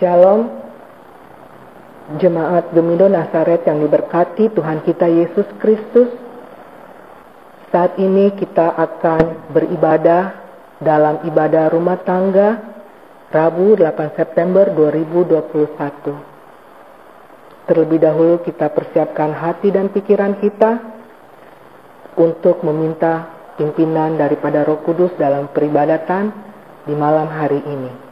Shalom, Jemaat Gemindo Nazaret yang diberkati Tuhan kita Yesus Kristus. Saat ini kita akan beribadah dalam ibadah rumah tangga Rabu 8 September 2021. Terlebih dahulu kita persiapkan hati dan pikiran kita untuk meminta pimpinan daripada Roh Kudus dalam peribadatan di malam hari ini.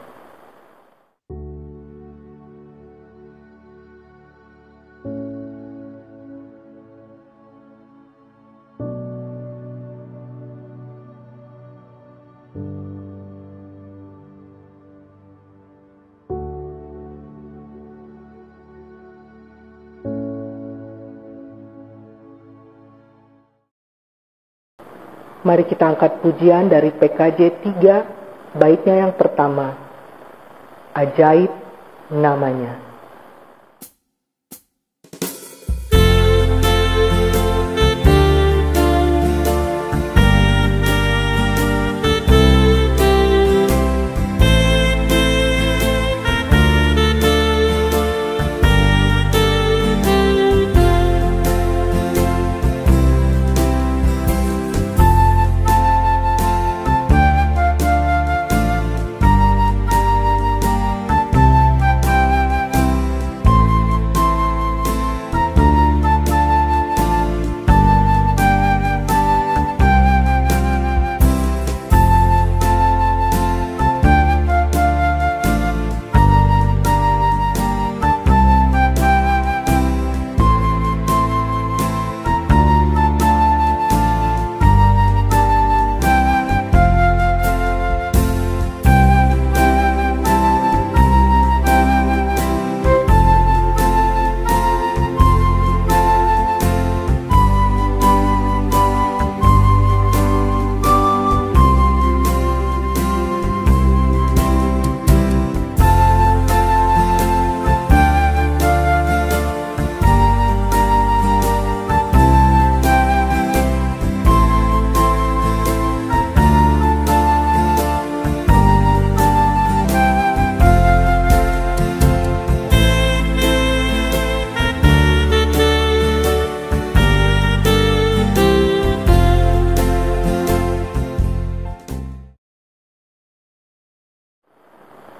Mari kita angkat pujian dari PKJ 3, baitnya yang pertama. Ajaib namanya.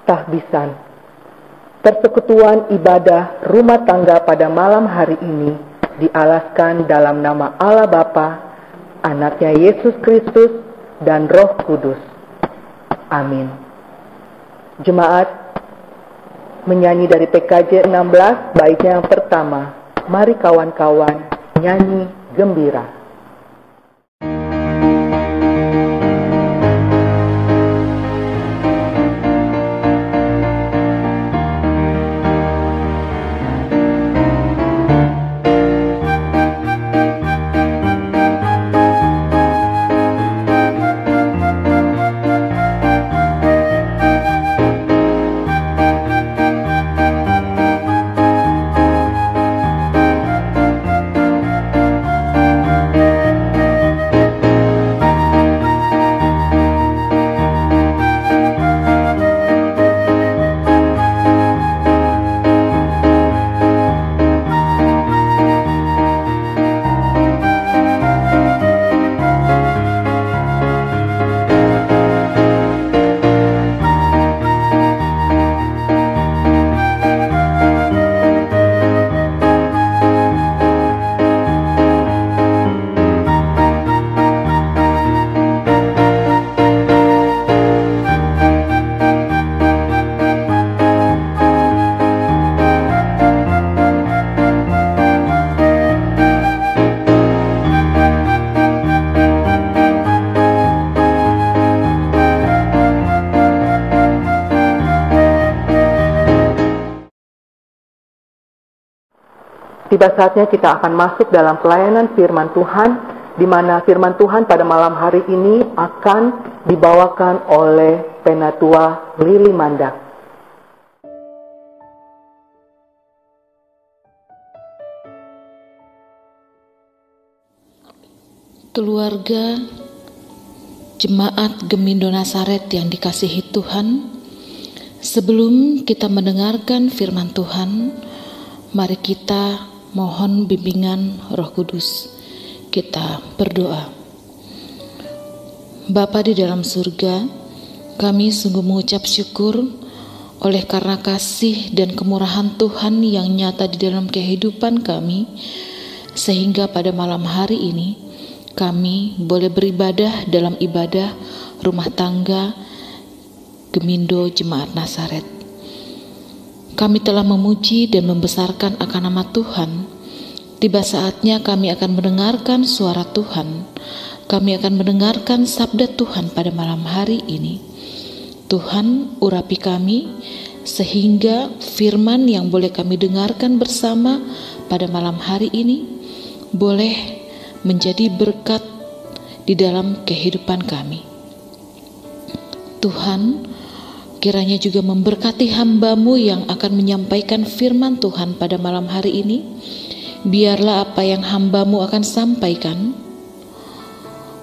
Tahbisan. Persekutuan ibadah rumah tangga pada malam hari ini dialaskan dalam nama Allah Bapa, Anaknya Yesus Kristus, dan Roh Kudus. Amin. Jemaat menyanyi dari PKJ 16, baitnya yang pertama. Mari kawan-kawan nyanyi gembira. Tiba saatnya kita akan masuk dalam pelayanan firman Tuhan, di mana firman Tuhan pada malam hari ini akan dibawakan oleh Penatua Lili Mandak. Keluarga Jemaat Gemindo Nazaret yang dikasihi Tuhan, Sebelum kita mendengarkan firman Tuhan, mari kita mohon bimbingan Roh Kudus. Kita berdoa. Bapa di dalam surga, kami sungguh mengucap syukur oleh karena kasih dan kemurahan Tuhan yang nyata di dalam kehidupan kami, sehingga pada malam hari ini kami boleh beribadah dalam ibadah rumah tangga Gemindo Jemaat Nazaret. Kami telah memuji dan membesarkan akan nama Tuhan. Tiba saatnya kami akan mendengarkan suara Tuhan. Kami akan mendengarkan sabda Tuhan pada malam hari ini. Tuhan, urapi kami sehingga firman yang boleh kami dengarkan bersama pada malam hari ini boleh menjadi berkat di dalam kehidupan kami. Tuhan, kiranya juga memberkati hamba-Mu yang akan menyampaikan firman Tuhan pada malam hari ini. Biarlah apa yang hamba-Mu akan sampaikan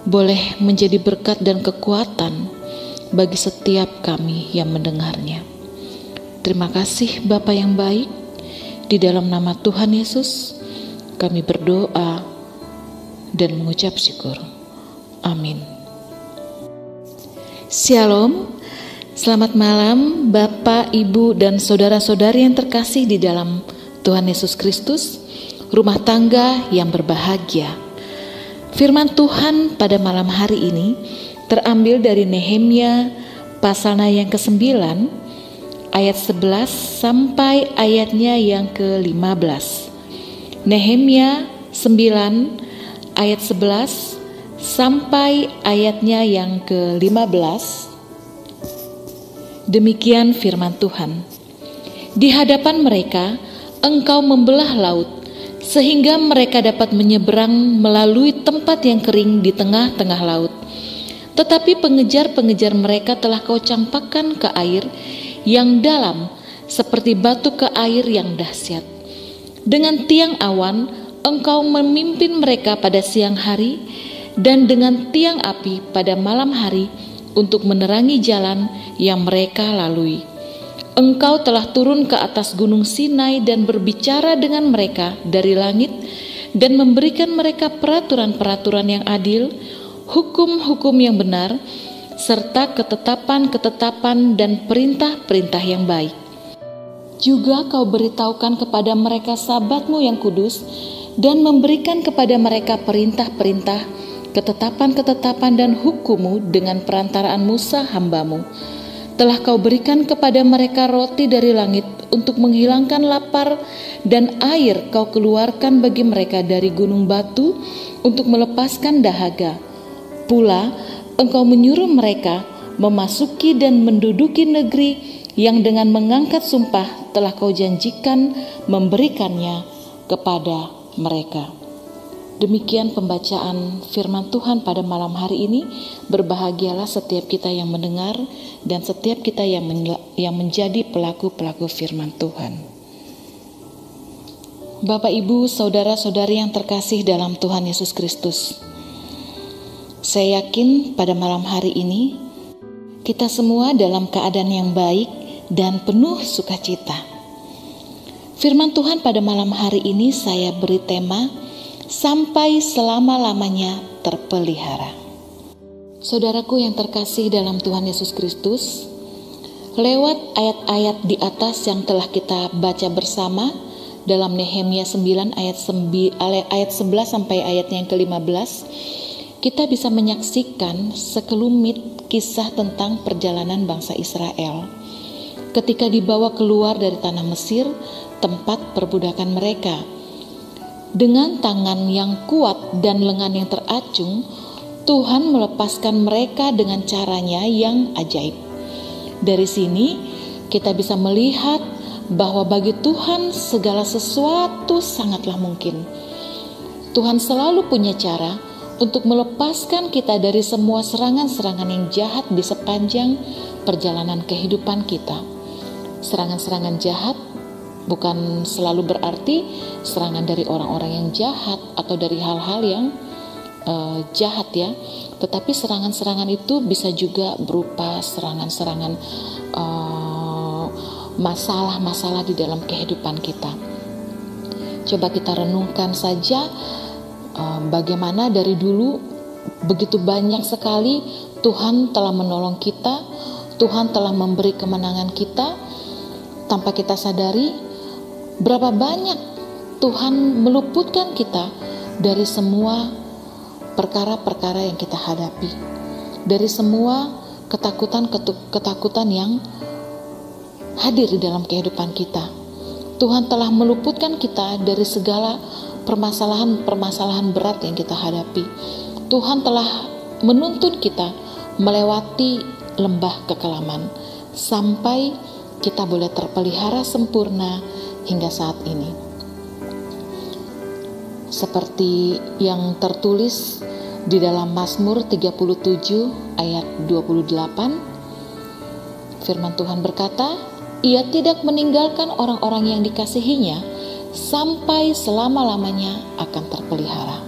boleh menjadi berkat dan kekuatan bagi setiap kami yang mendengarnya. Terima kasih Bapa yang baik. Di dalam nama Tuhan Yesus kami berdoa dan mengucap syukur. Amin. Shalom. Selamat malam Bapak, Ibu, dan saudara-saudari yang terkasih di dalam Tuhan Yesus Kristus, rumah tangga yang berbahagia. Firman Tuhan pada malam hari ini terambil dari Nehemia pasalnya yang ke-9 ayat 11 sampai ayatnya yang ke-15. Nehemia 9 ayat 11 sampai ayatnya yang ke-15. Demikian firman Tuhan. Di hadapan mereka, engkau membelah laut, sehingga mereka dapat menyeberang melalui tempat yang kering di tengah-tengah laut. Tetapi pengejar-pengejar mereka telah kau campakkan ke air yang dalam, seperti batu ke air yang dahsyat. Dengan tiang awan, engkau memimpin mereka pada siang hari, dan dengan tiang api pada malam hari, untuk menerangi jalan yang mereka lalui. Engkau telah turun ke atas gunung Sinai dan berbicara dengan mereka dari langit dan memberikan mereka peraturan-peraturan yang adil, hukum-hukum yang benar, serta ketetapan-ketetapan dan perintah-perintah yang baik. Juga kau beritahukan kepada mereka Sabat-Mu yang kudus dan memberikan kepada mereka perintah-perintah, ketetapan-ketetapan dan hukum-Mu dengan perantaraan Musa hamba-Mu. Telah kau berikan kepada mereka roti dari langit untuk menghilangkan lapar, dan air kau keluarkan bagi mereka dari gunung batu untuk melepaskan dahaga. Pula engkau menyuruh mereka memasuki dan menduduki negeri yang dengan mengangkat sumpah telah kau janjikan memberikannya kepada mereka. Demikian pembacaan firman Tuhan pada malam hari ini. Berbahagialah setiap kita yang mendengar dan setiap kita yang menjadi pelaku-pelaku firman Tuhan. Bapak, Ibu, saudara-saudari yang terkasih dalam Tuhan Yesus Kristus, saya yakin pada malam hari ini kita semua dalam keadaan yang baik dan penuh sukacita. Firman Tuhan pada malam hari ini saya beri tema sampai selama-lamanya terpelihara. Saudaraku yang terkasih dalam Tuhan Yesus Kristus, lewat ayat-ayat di atas yang telah kita baca bersama dalam Nehemia 9 ayat 11 sampai ayatnya yang ke-15, kita bisa menyaksikan sekelumit kisah tentang perjalanan bangsa Israel ketika dibawa keluar dari tanah Mesir, tempat perbudakan mereka. Dengan tangan yang kuat dan lengan yang teracung, Tuhan melepaskan mereka dengan caranya yang ajaib. Dari sini kita bisa melihat bahwa bagi Tuhan segala sesuatu sangatlah mungkin. Tuhan selalu punya cara untuk melepaskan kita dari semua serangan-serangan yang jahat di sepanjang perjalanan kehidupan kita. Serangan-serangan jahat bukan selalu berarti serangan dari orang-orang yang jahat atau dari hal-hal yang jahat ya, tetapi serangan-serangan itu bisa juga berupa serangan-serangan masalah-masalah di dalam kehidupan kita. Coba kita renungkan saja bagaimana dari dulu begitu banyak sekali Tuhan telah menolong kita, Tuhan telah memberi kemenangan kita tanpa kita sadari. Berapa banyak Tuhan meluputkan kita dari semua perkara-perkara yang kita hadapi, dari semua ketakutan yang hadir di dalam kehidupan kita. Tuhan telah meluputkan kita dari segala permasalahan berat yang kita hadapi. Tuhan telah menuntun kita melewati lembah kekelaman sampai kita boleh terpelihara sempurna hingga saat ini. Seperti yang tertulis di dalam Mazmur 37 ayat 28, firman Tuhan berkata, Ia tidak meninggalkan orang-orang yang dikasihinya sampai selama-lamanya akan terpelihara.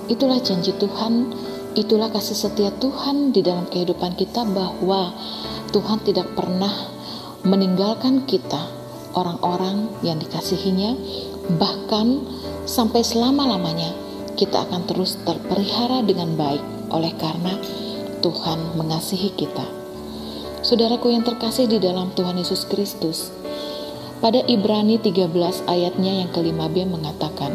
Itulah janji Tuhan, itulah kasih setia Tuhan di dalam kehidupan kita, bahwa Tuhan tidak pernah meninggalkan kita, orang-orang yang dikasihinya, bahkan sampai selama-lamanya kita akan terus terpelihara dengan baik oleh karena Tuhan mengasihi kita. Saudaraku yang terkasih di dalam Tuhan Yesus Kristus, pada Ibrani 13 ayatnya yang ke-5b mengatakan,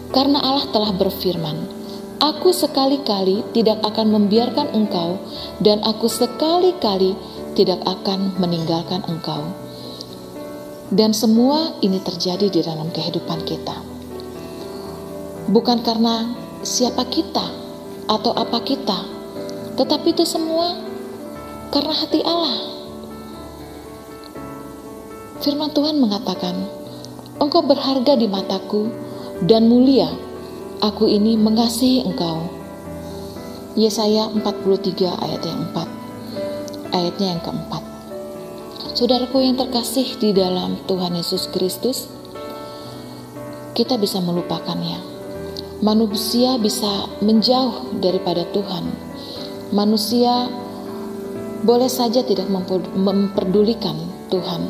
karena Allah telah berfirman, Aku sekali-kali tidak akan membiarkan engkau, dan aku sekali-kali tidak akan meninggalkan engkau. Dan semua ini terjadi di dalam kehidupan kita. Bukan karena siapa kita atau apa kita, tetapi itu semua karena hati Allah. Firman Tuhan mengatakan, Engkau berharga di mataku dan mulia, aku ini mengasihi engkau. Yesaya 43 ayatnya yang keempat. Saudaraku yang terkasih di dalam Tuhan Yesus Kristus, kita bisa melupakannya. Manusia bisa menjauh daripada Tuhan. Manusia boleh saja tidak memperdulikan Tuhan,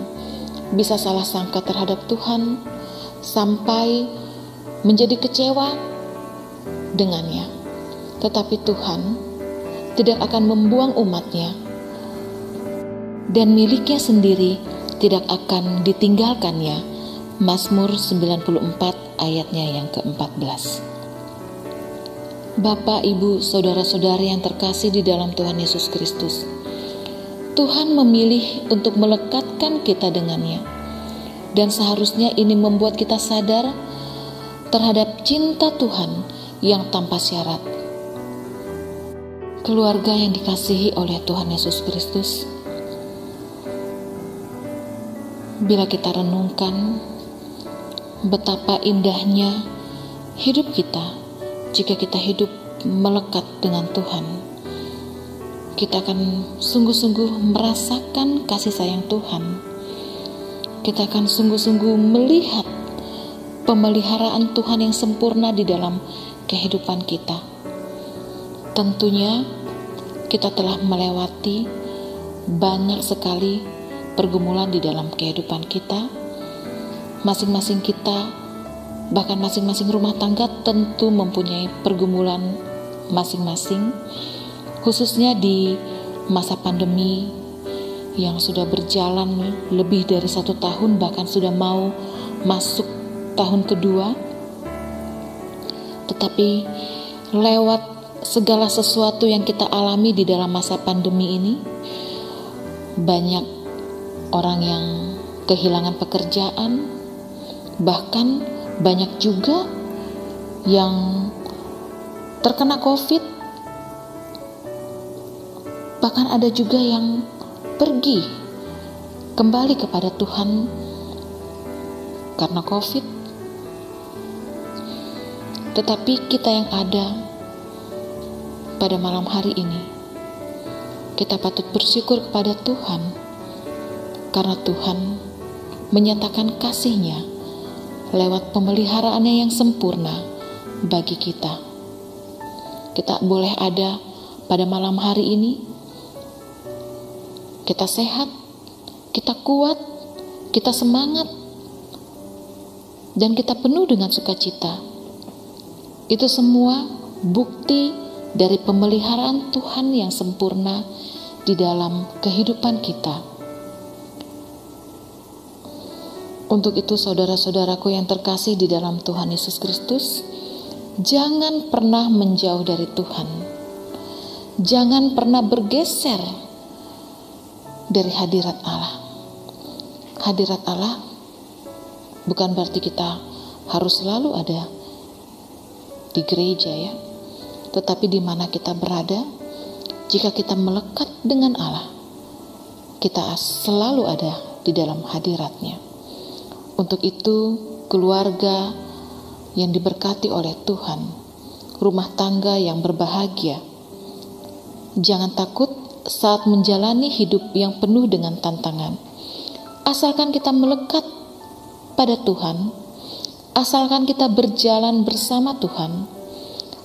bisa salah sangka terhadap Tuhan, sampai menjadi kecewa dengannya. Tetapi Tuhan tidak akan membuang umatnya, dan miliknya sendiri tidak akan ditinggalkannya. Mazmur 94 ayatnya yang ke-14. Bapak, Ibu, saudara-saudari yang terkasih di dalam Tuhan Yesus Kristus, Tuhan memilih untuk melekatkan kita dengannya, dan seharusnya ini membuat kita sadar terhadap cinta Tuhan yang tanpa syarat. Keluarga yang dikasihi oleh Tuhan Yesus Kristus, bila kita renungkan betapa indahnya hidup kita jika kita hidup melekat dengan Tuhan, kita akan sungguh-sungguh merasakan kasih sayang Tuhan. Kita akan sungguh-sungguh melihat pemeliharaan Tuhan yang sempurna di dalam kehidupan kita. Tentunya kita telah melewati banyak sekali pergumulan di dalam kehidupan kita. Masing-masing kita, bahkan masing-masing rumah tangga tentu mempunyai pergumulan masing-masing, khususnya di masa pandemi yang sudah berjalan lebih dari 1 tahun, bahkan sudah mau masuk tahun kedua. Tetapi lewat segala sesuatu yang kita alami di dalam masa pandemi ini, banyak orang yang kehilangan pekerjaan, bahkan banyak juga yang terkena COVID, bahkan ada juga yang pergi kembali kepada Tuhan karena COVID. Tetapi kita yang ada pada malam hari ini, kita patut bersyukur kepada Tuhan, karena Tuhan menyatakan kasih-Nya lewat pemeliharaannya yang sempurna bagi kita. Kita boleh ada pada malam hari ini, kita sehat, kita kuat, kita semangat, dan kita penuh dengan sukacita. Itu semua bukti dari pemeliharaan Tuhan yang sempurna di dalam kehidupan kita. Untuk itu saudara-saudaraku yang terkasih di dalam Tuhan Yesus Kristus, jangan pernah menjauh dari Tuhan. Jangan pernah bergeser dari hadirat Allah. Hadirat Allah bukan berarti kita harus selalu ada di gereja ya. Tetapi di mana kita berada, jika kita melekat dengan Allah, kita selalu ada di dalam hadirat-Nya. Untuk itu, keluarga yang diberkati oleh Tuhan, rumah tangga yang berbahagia, jangan takut saat menjalani hidup yang penuh dengan tantangan. Asalkan kita melekat pada Tuhan, asalkan kita berjalan bersama Tuhan,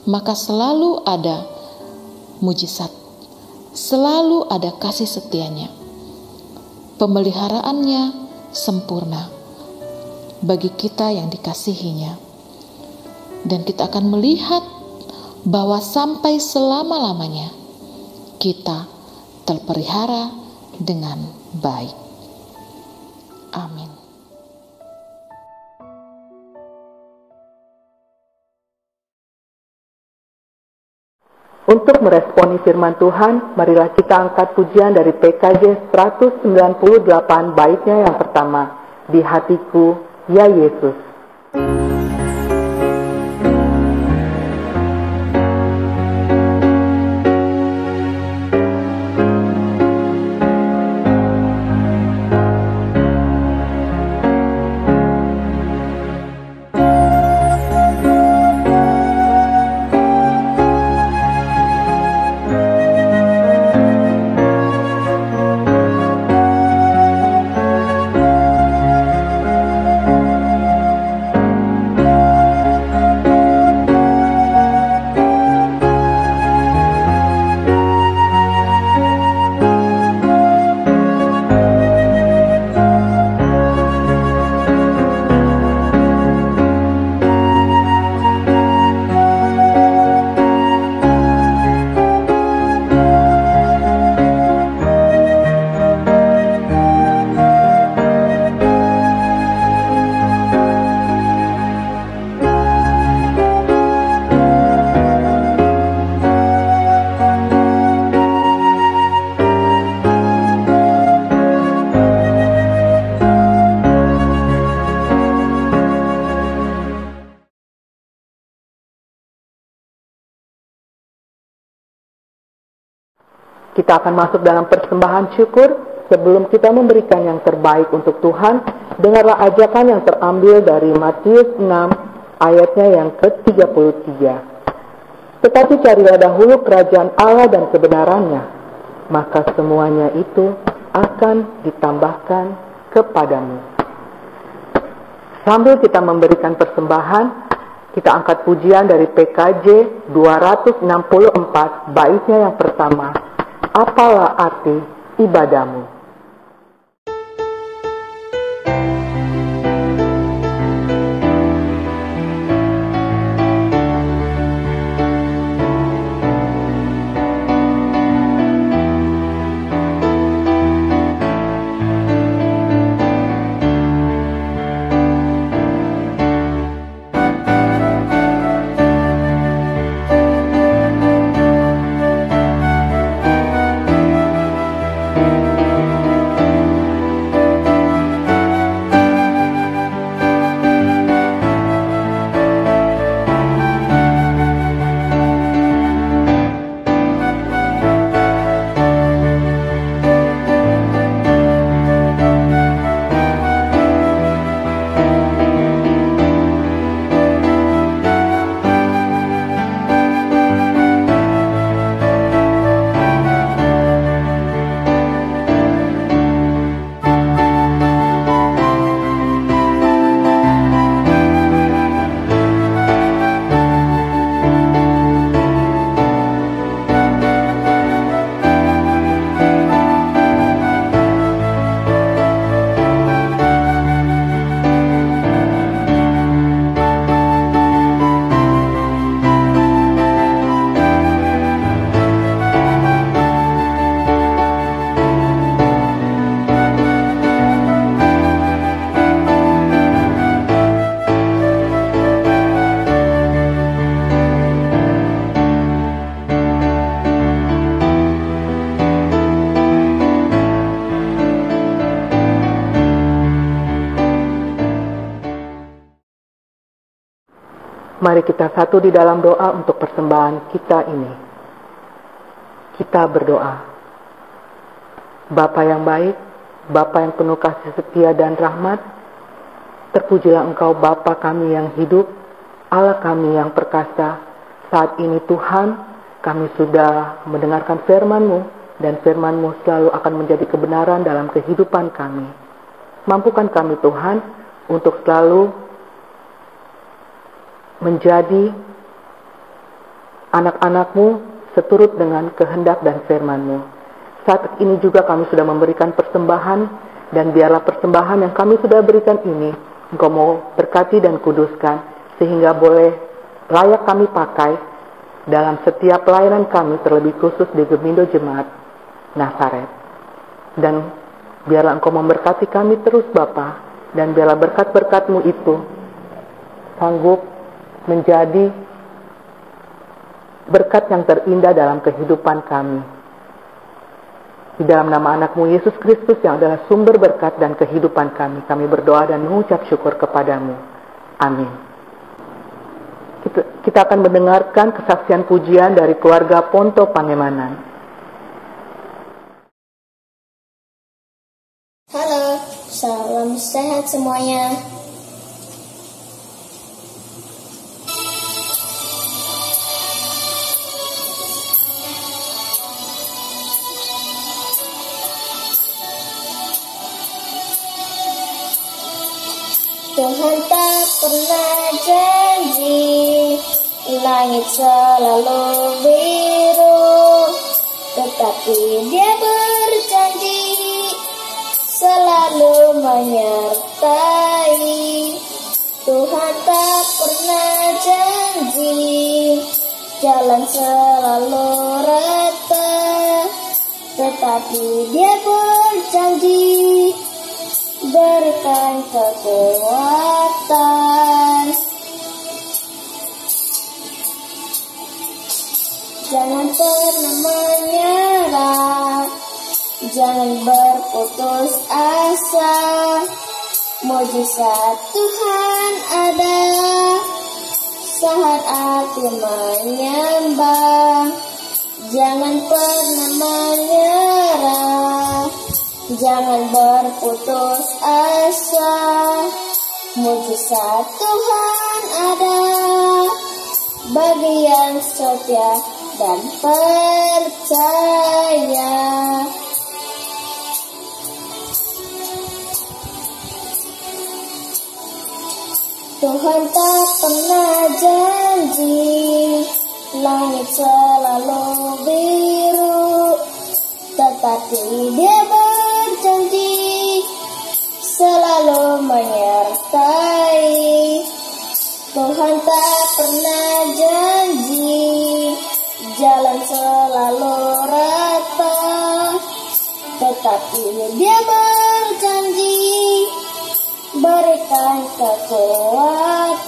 maka selalu ada mujizat, selalu ada kasih setianya. Pemeliharaannya sempurna bagi kita yang dikasihinya. Dan kita akan melihat bahwa sampai selama-lamanya kita terpelihara dengan baik. Amin. Untuk meresponi firman Tuhan, marilah kita angkat pujian dari PKJ 198 baitnya yang pertama, Di Hatiku, Ya Yesus. Kita akan masuk dalam persembahan syukur. Sebelum kita memberikan yang terbaik untuk Tuhan, dengarlah ajakan yang terambil dari Matius 6 ayatnya yang ke-33. Tetapi carilah dahulu kerajaan Allah dan kebenarannya, maka semuanya itu akan ditambahkan kepadamu. Sambil kita memberikan persembahan, kita angkat pujian dari PKJ 264 baitnya yang pertama, Apalah arti ibadahmu? Mari kita satu di dalam doa untuk persembahan kita ini. Kita berdoa. Bapa yang baik, Bapa yang penuh kasih setia dan rahmat, terpujilah Engkau Bapa kami yang hidup, Allah kami yang perkasa. Saat ini Tuhan, kami sudah mendengarkan firman-Mu, dan firman-Mu selalu akan menjadi kebenaran dalam kehidupan kami. Mampukan kami Tuhan untuk selalu menjadi anak-anak-Mu seturut dengan kehendak dan firman-Mu. Saat ini juga kami sudah memberikan persembahan, dan biarlah persembahan yang kami sudah berikan ini Engkau mau berkati dan kuduskan, sehingga boleh layak kami pakai dalam setiap pelayanan kami, terlebih khusus di Gemindo Jemaat Nazaret. Dan biarlah Engkau memberkati kami terus Bapa, dan biarlah berkat-berkat-Mu itu sanggup menjadi berkat yang terindah dalam kehidupan kami. Di dalam nama anak-Mu Yesus Kristus yang adalah sumber berkat dan kehidupan kami berdoa dan mengucap syukur kepadamu. Amin. Kita akan mendengarkan kesaksian pujian dari keluarga Ponto Pangemanan. Halo, salam sehat semuanya. Tuhan tak pernah janji langit selalu biru, tetapi Dia berjanji selalu menyertai. Tuhan tak pernah janji jalan selalu rata, tetapi Dia berjanji berikan kekuatan. Jangan pernah menyerah, jangan berputus asa. Mujizat Tuhan ada saat hati menyembah. Jangan pernah menyerah, jangan berputus asa. Mujizat Tuhan ada bagi yang setia dan percaya. Tuhan tak pernah janji langit selalu biru, tetapi Dia berjanji selalu menyertai. Tuhan tak pernah janji jalan selalu rata, tetapi Dia berjanji berikan kekuatan.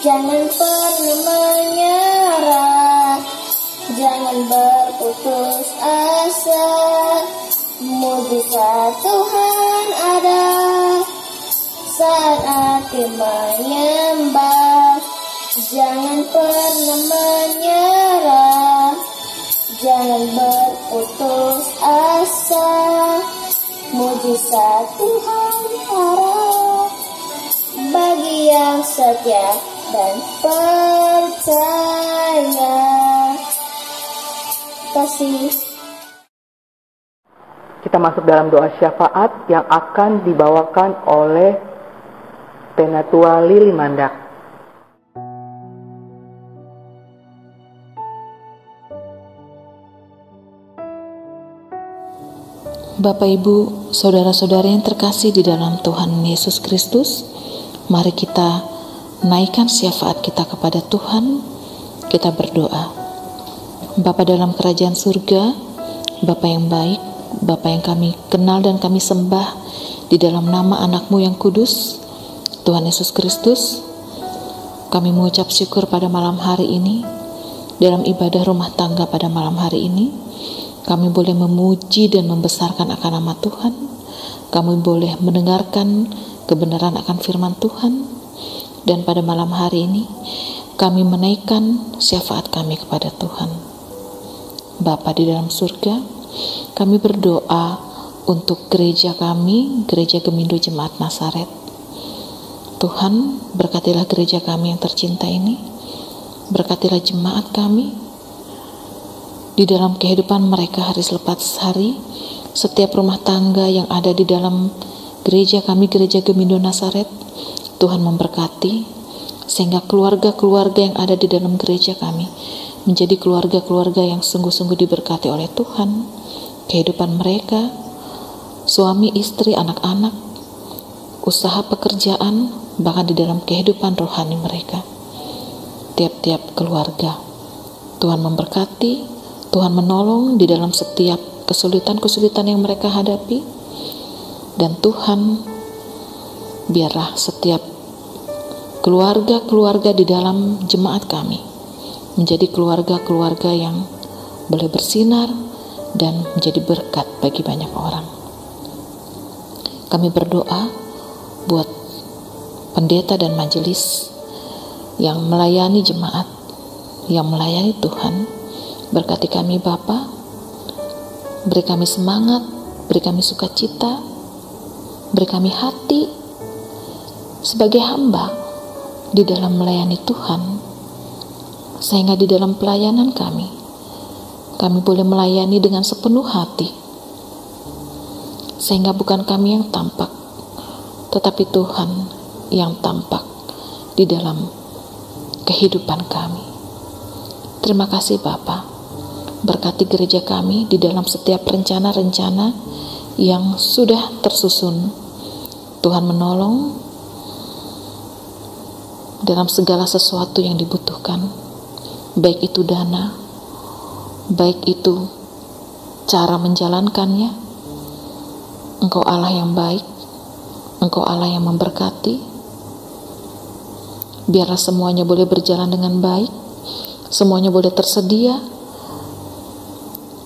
Jangan pernah menyerah, jangan berputus asa. Mujizat Tuhan ada saat hati menyembah. Jangan pernah menyerah, jangan berputus asa. Mujizat Tuhan ada bagi yang setia dan percaya. Kasih. Kita masuk dalam doa syafaat yang akan dibawakan oleh Penatua Lili Mandak. Bapak, Ibu, saudara-saudara yang terkasih di dalam Tuhan Yesus Kristus, mari kita naikkan syafaat kita kepada Tuhan. Kita berdoa. Bapa dalam kerajaan surga, Bapa yang baik, Bapa yang kami kenal dan kami sembah di dalam nama anak-Mu yang kudus, Tuhan Yesus Kristus, kami mengucap syukur pada malam hari ini. Dalam ibadah rumah tangga pada malam hari ini, kami boleh memuji dan membesarkan akan nama Tuhan. kami boleh mendengarkan kebenaran akan firman Tuhan. Dan pada malam hari ini, kami menaikkan syafaat kami kepada Tuhan. Bapa di dalam surga, kami berdoa untuk gereja kami, Gereja Gemindo Jemaat Nazaret. Tuhan, berkatilah gereja kami yang tercinta ini, berkatilah jemaat kami, di dalam kehidupan mereka hari selepas hari, setiap rumah tangga yang ada di dalam gereja kami, Gereja Gemindo Nazaret, Tuhan memberkati, sehingga keluarga-keluarga yang ada di dalam gereja kami menjadi keluarga-keluarga yang sungguh-sungguh diberkati oleh Tuhan. Kehidupan mereka, suami, istri, anak-anak, usaha pekerjaan, bahkan di dalam kehidupan rohani mereka, tiap-tiap keluarga, Tuhan memberkati, Tuhan menolong di dalam setiap kesulitan-kesulitan yang mereka hadapi. Dan Tuhan, biarlah setiap keluarga-keluarga di dalam jemaat kami menjadi keluarga-keluarga yang boleh bersinar dan menjadi berkat bagi banyak orang. Kami berdoa buat pendeta dan majelis yang melayani jemaat, yang melayani Tuhan. Berkati kami Bapa, beri kami semangat, beri kami sukacita, beri kami hati sebagai hamba di dalam melayani Tuhan, sehingga di dalam pelayanan kami boleh melayani dengan sepenuh hati, sehingga bukan kami yang tampak, tetapi Tuhan yang tampak di dalam kehidupan kami. Terima kasih Bapa, berkati gereja kami di dalam setiap rencana-rencana yang sudah tersusun. Tuhan menolong dalam segala sesuatu yang dibutuhkan, baik itu dana, baik itu cara menjalankannya. Engkau Allah yang baik, Engkau Allah yang memberkati. Biarlah semuanya boleh berjalan dengan baik, semuanya boleh tersedia,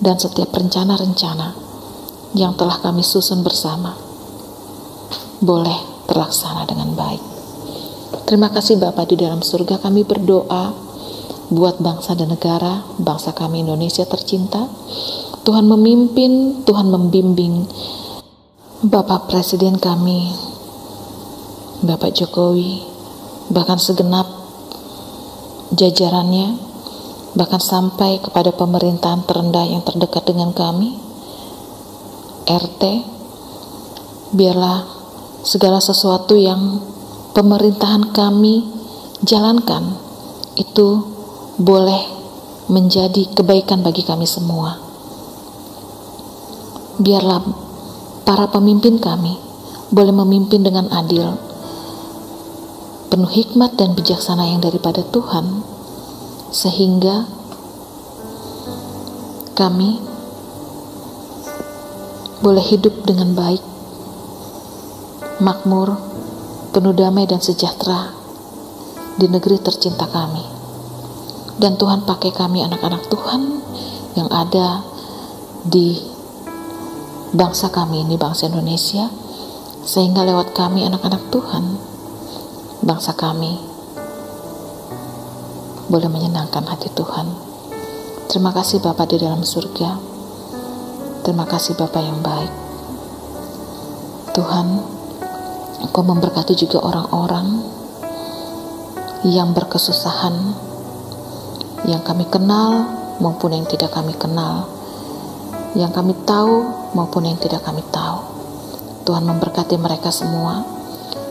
dan setiap rencana-rencana yang telah kami susun bersama boleh terlaksana dengan baik. Terima kasih Bapa di dalam surga, kami berdoa buat bangsa dan negara, bangsa kami Indonesia tercinta. Tuhan memimpin, Tuhan membimbing Bapak Presiden kami, Bapak Jokowi, bahkan segenap jajarannya, bahkan sampai kepada pemerintahan terendah yang terdekat dengan kami, RT. Biarlah segala sesuatu yang pemerintahan kami jalankan itu boleh menjadi kebaikan bagi kami semua. Biarlah para pemimpin kami boleh memimpin dengan adil, penuh hikmat dan bijaksana yang daripada Tuhan, sehingga kami boleh hidup dengan baik, makmur, penuh damai dan sejahtera di negeri tercinta kami. Dan Tuhan pakai kami anak-anak Tuhan yang ada di bangsa kami ini, bangsa Indonesia, sehingga lewat kami anak-anak Tuhan, bangsa kami boleh menyenangkan hati Tuhan. Terima kasih Bapa di dalam surga, terima kasih Bapa yang baik. Tuhan, Engkau memberkati juga orang-orang yang berkesusahan, yang kami kenal maupun yang tidak kami kenal, yang kami tahu maupun yang tidak kami tahu. Tuhan memberkati mereka semua.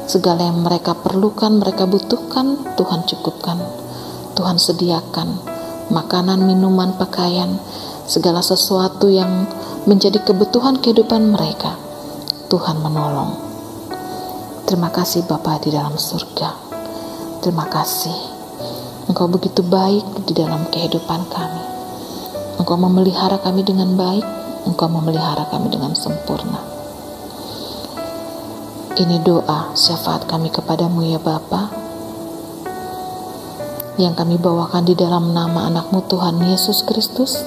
Segala yang mereka perlukan, mereka butuhkan, Tuhan cukupkan. Tuhan sediakan makanan, minuman, pakaian, segala sesuatu yang menjadi kebutuhan kehidupan mereka. Tuhan menolong. Terima kasih Bapa di dalam surga. Terima kasih. Engkau begitu baik di dalam kehidupan kami. Engkau memelihara kami dengan baik. Engkau memelihara kami dengan sempurna. Ini doa syafaat kami kepadamu ya Bapa, yang kami bawakan di dalam nama anak-Mu Tuhan Yesus Kristus,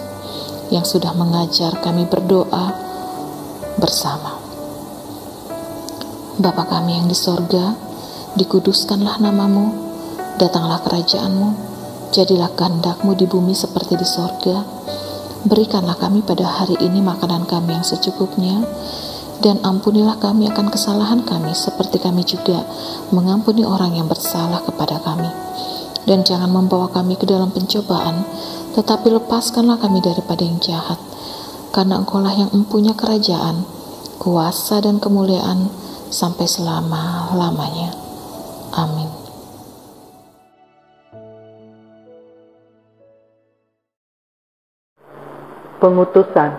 yang sudah mengajar kami berdoa bersama. Bapa kami yang di sorga, dikuduskanlah namamu, datanglah kerajaanmu, jadilah kehendak-Mu di bumi seperti di sorga. Berikanlah kami pada hari ini makanan kami yang secukupnya, dan ampunilah kami akan kesalahan kami seperti kami juga mengampuni orang yang bersalah kepada kami. Dan jangan membawa kami ke dalam pencobaan, tetapi lepaskanlah kami daripada yang jahat. Karena Engkau-lah yang mempunyai kerajaan, kuasa dan kemuliaan sampai selama-lamanya. Amin. Pengutusan.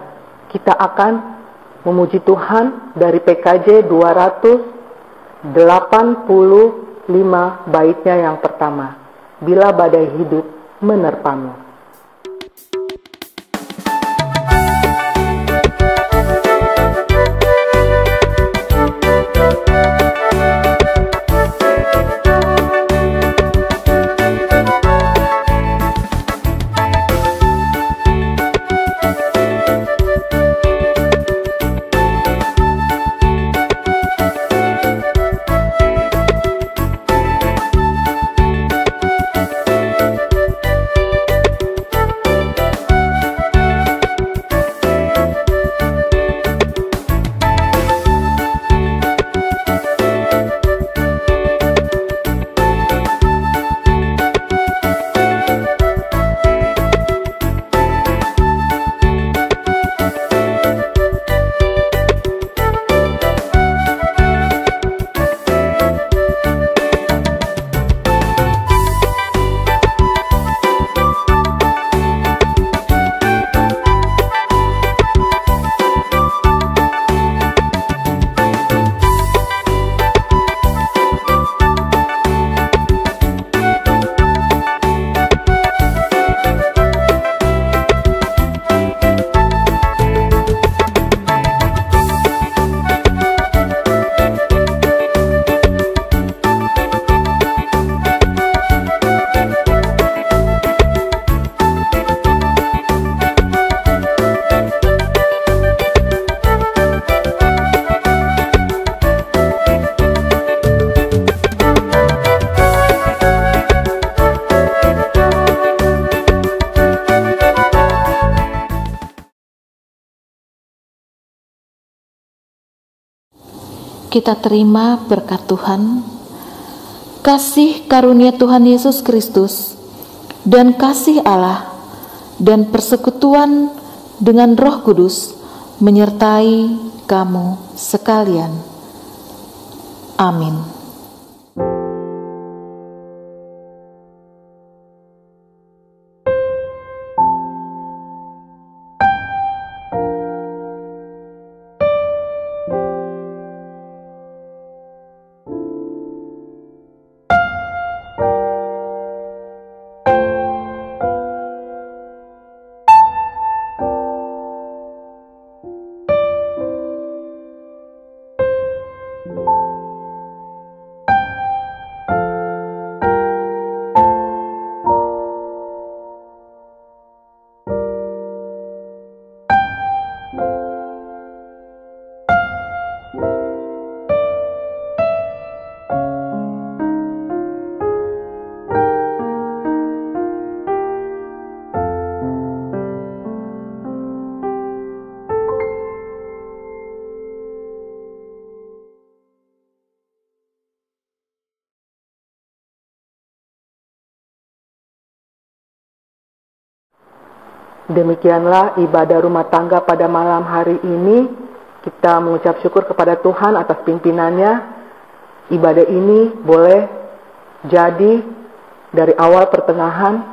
Kita akan memuji Tuhan dari PKJ 285 baitnya yang pertama. Bila badai hidup menerpamu. Kita terima berkat Tuhan, kasih karunia Tuhan Yesus Kristus, dan kasih Allah, dan persekutuan dengan Roh Kudus menyertai kamu sekalian. Amin. Demikianlah ibadah rumah tangga pada malam hari ini. Kita mengucap syukur kepada Tuhan atas pimpinannya. Ibadah ini boleh jadi dari awal pertengahan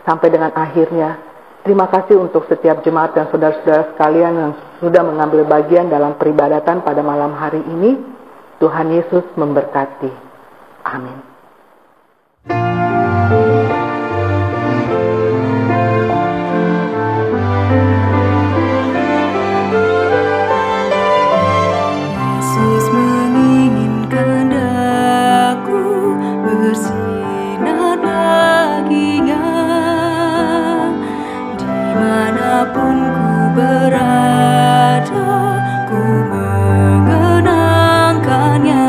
sampai dengan akhirnya. Terima kasih untuk setiap jemaat dan saudara-saudara sekalian yang sudah mengambil bagian dalam peribadatan pada malam hari ini. Tuhan Yesus memberkati. Amin. Berada, ku mengenangkannya.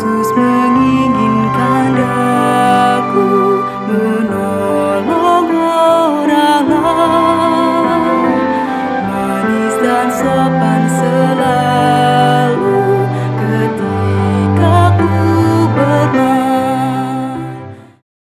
Yesus menginginkan daku menolong orang lain, manis dan sopan selalu.